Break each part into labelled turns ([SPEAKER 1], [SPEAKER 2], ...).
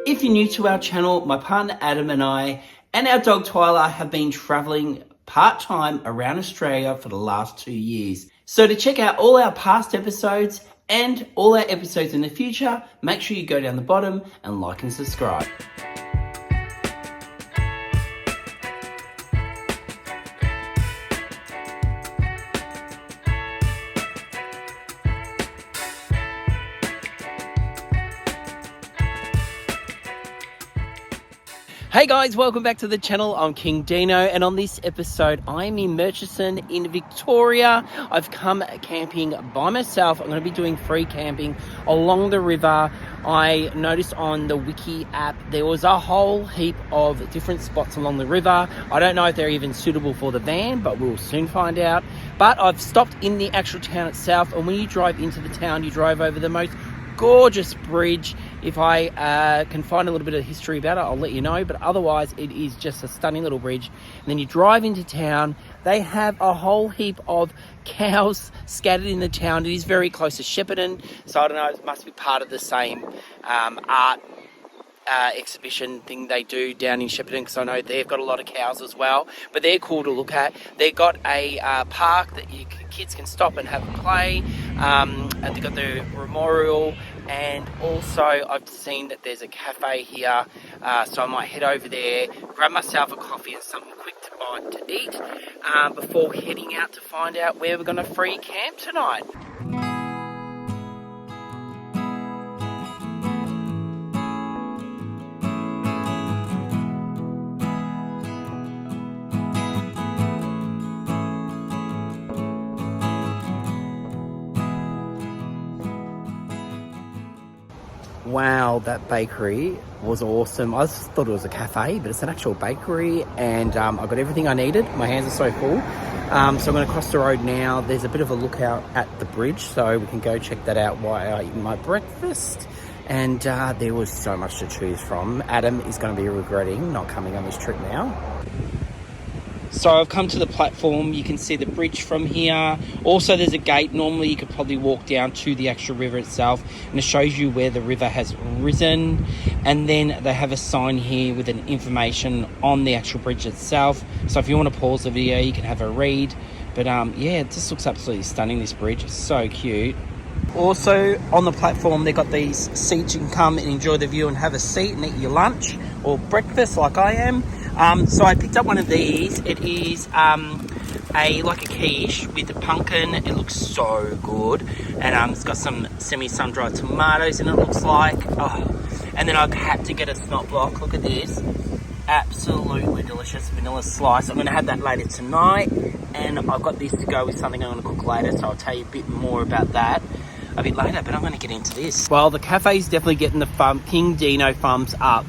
[SPEAKER 1] If you're new to our channel, my partner Adam and I and our dog Twyla have been travelling part-time around Australia for the last 2 years. So to check out all our past episodes and all our episodes in the future, make sure you go down the bottom and like and subscribe. Hey guys, welcome back to the channel. I'm King Dino, and on this episode I'm in Murchison in Victoria. I've come camping by myself. I'm going to be doing free camping along the river. I noticed on the Wiki app there was a whole heap of different spots along the river. I don't know if they're even suitable for the van, but we'll soon find out. But I've stopped in the actual town itself, and when you drive into the town, you drive over the most gorgeous bridge. If I can find a little bit of history about it, I'll let you know, but otherwise it is just a stunning little bridge. And then you drive into town. They have a whole heap of cows scattered in the town. It is very close to Shepparton, so I don't know, it must be part of the same art exhibition thing they do down in Shepparton, because I know they've got a lot of cows as well, but they're cool to look at. They've got a park that kids can stop and have a play, and they've got the memorial, and also I've seen that there's a cafe here, so I might head over there, grab myself a coffee and something quick to eat before heading out to find out where we're going to free camp tonight. Wow, that bakery was awesome. I just thought it was a cafe, but it's an actual bakery, and I got everything I needed. My hands are so full. So I'm going to cross the road now. There's a bit of a lookout at the bridge, so we can go check that out while I eat my breakfast. And there was so much to choose from. Adam is going to be regretting not coming on this trip now. So I've come to the platform. You can see the bridge from here. Also, there's a gate. Normally, you could probably walk down to the actual river itself, and it shows you where the river has risen. And then they have a sign here with an information on the actual bridge itself. So if you want to pause the video, you can have a read. But yeah, it just looks absolutely stunning, this bridge. It's so cute. Also, on the platform, they've got these seats. You can come and enjoy the view and have a seat and eat your lunch or breakfast like I am. So I picked up one of these. It is like a quiche with a pumpkin. It looks so good, and it's got some semi-sun-dried tomatoes in it, looks like. Oh, and then I had to get a snot block. Look at this, absolutely delicious vanilla slice. I'm going to have that later tonight, and I've got this to go with something I'm going to cook later, so I'll tell you a bit more about that a bit later. But I'm going to get into this. Well, the cafe's definitely getting the King Dino thumbs up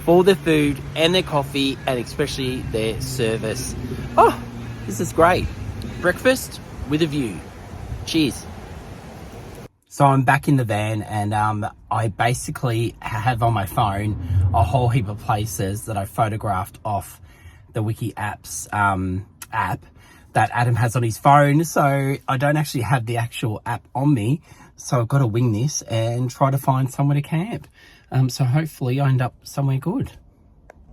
[SPEAKER 1] for their food and their coffee, and especially their service. Oh, this is great. Breakfast with a view. Cheers. So I'm back in the van, and I basically have on my phone a whole heap of places that I photographed off the Wiki Apps app that Adam has on his phone. So I don't actually have the actual app on me. So I've got to wing this and try to find somewhere to camp. So hopefully I end up somewhere good.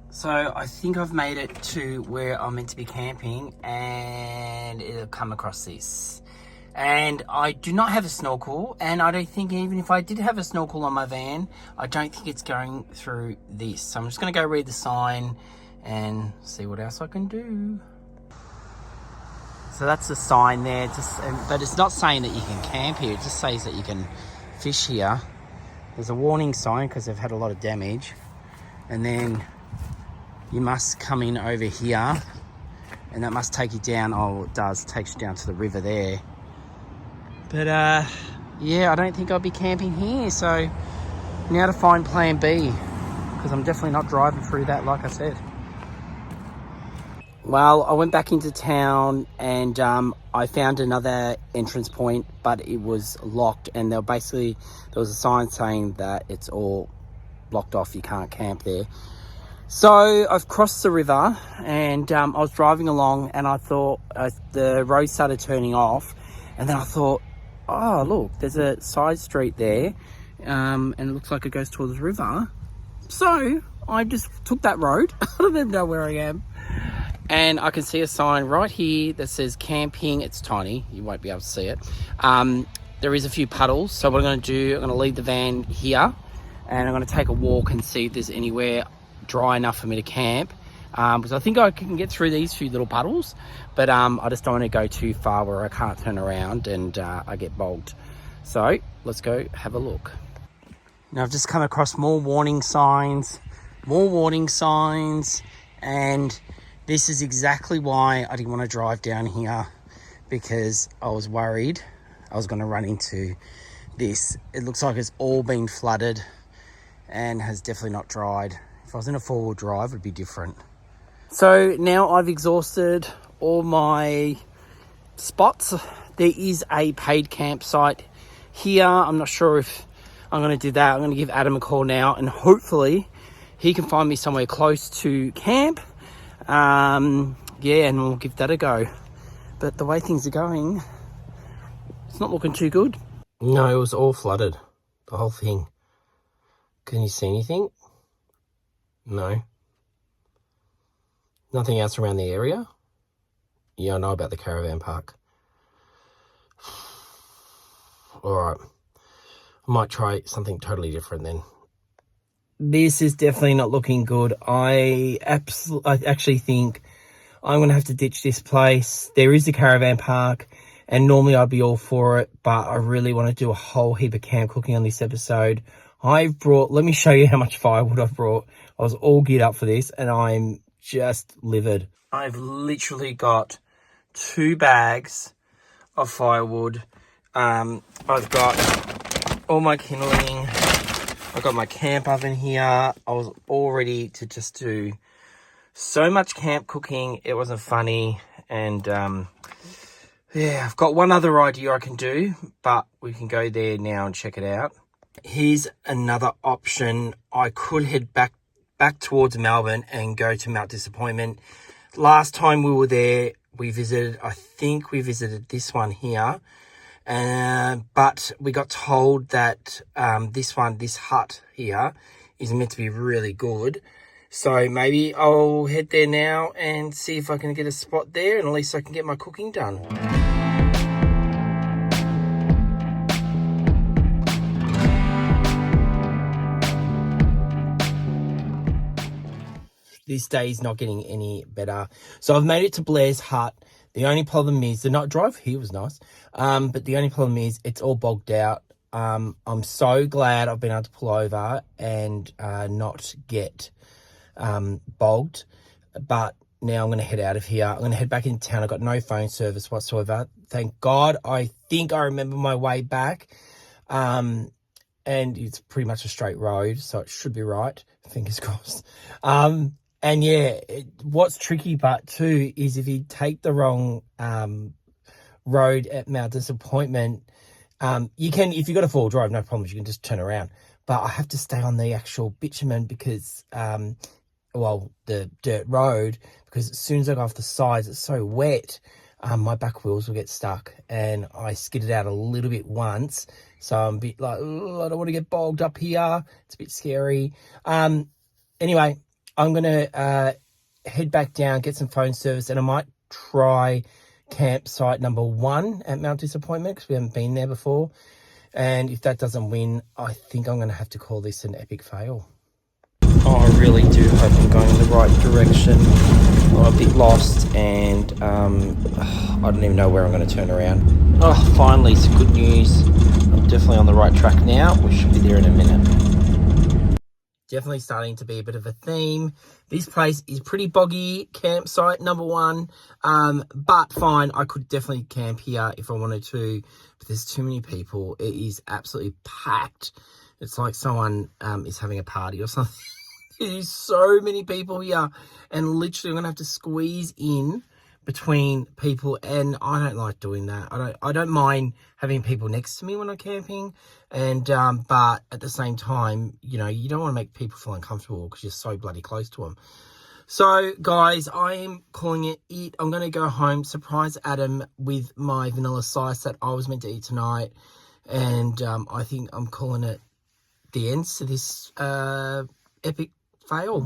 [SPEAKER 1] So I think I've made it to where I'm meant to be camping, and it'll come across this. And I do not have a snorkel, and I don't think even if I did have a snorkel on my van, I don't think it's going through this. So I'm just going to go read the sign and see what else I can do. So that's the sign there, but it's not saying that you can camp here. It just says that you can fish here. There's a warning sign because they've had a lot of damage. And then you must come in over here, and that must take you down. Oh, it does. It takes you down to the river there. But yeah, I don't think I'll be camping here. So now to find plan B, because I'm definitely not driving through that, like I said. Well, I went back into town, and I found another entrance point, but it was locked, and there was a sign saying that it's all blocked off, you can't camp there. So I've crossed the river, and I was driving along, and I thought the road started turning off, and then I thought, oh look, there's a side street there, and it looks like it goes towards the river. So I just took that road. I don't even know where I am. And I can see a sign right here that says camping. It's tiny. You won't be able to see it. There is a few puddles. So what I'm going to do, I'm going to leave the van here. And I'm going to take a walk and see if there's anywhere dry enough for me to camp. Because I think I can get through these few little puddles. But I just don't want to go too far where I can't turn around and I get bogged. So let's go have a look. Now I've just come across more warning signs. And this is exactly why I didn't want to drive down here, because I was worried I was going to run into this. It looks like it's all been flooded and has definitely not dried. If I was in a four-wheel drive, it would be different. So now I've exhausted all my spots. There is a paid campsite here. I'm not sure if I'm going to do that. I'm going to give Adam a call now and hopefully he can find me somewhere close to camp. Yeah, and we'll give that a go. But the way things are going, it's not looking too good. No, it was all flooded, the whole thing. Can you see anything? No. Nothing else around the area? Yeah, I know about the caravan park. Alright. I might try something totally different then. This is definitely not looking good. I actually think I'm going to have to ditch this place. There is a caravan park, and normally I'd be all for it, but I really want to do a whole heap of camp cooking on this episode. Let me show you how much firewood I've brought. I was all geared up for this, and I'm just livid. I've literally got 2 bags of firewood. I've got all my kindling. I've got my camp oven here. I was all ready to just do so much camp cooking. It wasn't funny. And yeah, I've got one other idea I can do, but we can go there now and check it out. Here's another option. I could head back towards Melbourne and go to Mount Disappointment. Last time we were there, I think we visited this one here. But we got told that this hut here is meant to be really good. So maybe I'll head there now and see if I can get a spot there, and at least I can get my cooking done. This day is not getting any better. So I've made it to Blair's hut. The only problem is the night drive here was nice. But the only problem is it's all bogged out. I'm so glad I've been able to pull over and not get bogged. But now I'm going to head out of here. I'm going to head back into town. I've got no phone service whatsoever. Thank God. I think I remember my way back. And it's pretty much a straight road, so it should be right. Fingers crossed. And yeah, what's tricky but too is if you take the wrong road at Mount Disappointment, you can, if you've got a four-wheel drive, no problems, you can just turn around. But I have to stay on the actual bitumen because, the dirt road, because as soon as I go off the sides, it's so wet, my back wheels will get stuck. And I skidded out a little bit once, so I'm a bit like, I don't want to get bogged up here. It's a bit scary. Anyway, I'm going to head back down, get some phone service, and I might try campsite number 1 at Mount Disappointment because we haven't been there before. And if that doesn't win, I think I'm going to have to call this an epic fail. Oh, I really do hope I'm going in the right direction. I'm a bit lost and I don't even know where I'm going to turn around. Oh, finally, some good news. I'm definitely on the right track now. We should be there in a minute. Definitely starting to be a bit of a theme. This place is pretty boggy, campsite number 1. But fine, I could definitely camp here if I wanted to. But there's too many people. It is absolutely packed. It's like someone is having a party or something. There's so many people here. And literally I'm going to have to squeeze in between people, and I don't like doing that. I don't mind having people next to me when I'm camping, and but at the same time, you don't want to make people feel uncomfortable because you're so bloody close to them. So guys, I am calling it. I'm going to go home, surprise Adam with my vanilla slice that I was meant to eat tonight, and I think I'm calling it the end to this epic fail.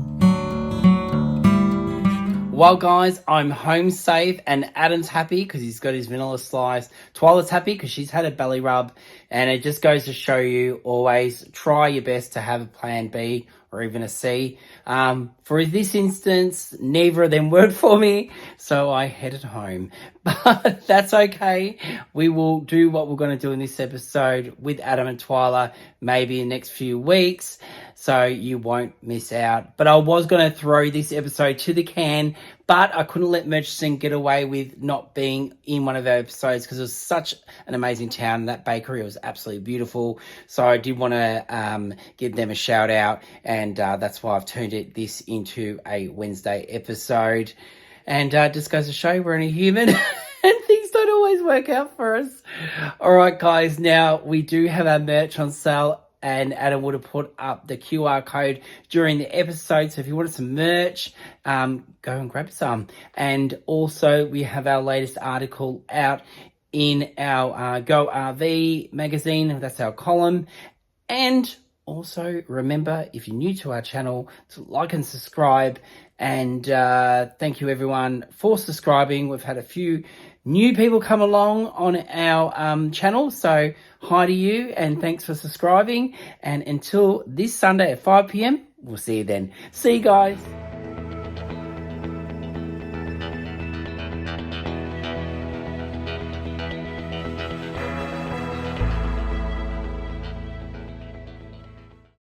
[SPEAKER 1] Well, guys, I'm home safe, and Adam's happy because he's got his vanilla slice. Twyla's happy because she's had a belly rub, and it just goes to show you, always try your best to have a plan B or even a C. For this instance, neither of them worked for me, so I headed home. But that's okay. We will do what we're going to do in this episode with Adam and Twyla maybe in the next few weeks, so you won't miss out. But I was going to throw this episode to the can, but I couldn't let Murchison get away with not being in one of our episodes because it was such an amazing town. That bakery was absolutely beautiful. So I did want to give them a shout out, and that's why I've turned this into a Wednesday episode. And just goes to show we're only human and things don't always work out for us. All right, guys, now we do have our merch on sale, and Adam would have put up the QR code during the episode. So if you wanted some merch, go and grab some. And also we have our latest article out in our Go RV magazine. That's our column. And also remember, if you're new to our channel, to like and subscribe. And thank you everyone for subscribing. We've had a few new people come along on our channel, so hi to you and thanks for subscribing. And until this Sunday at 5 p.m, we'll see you then. See you guys.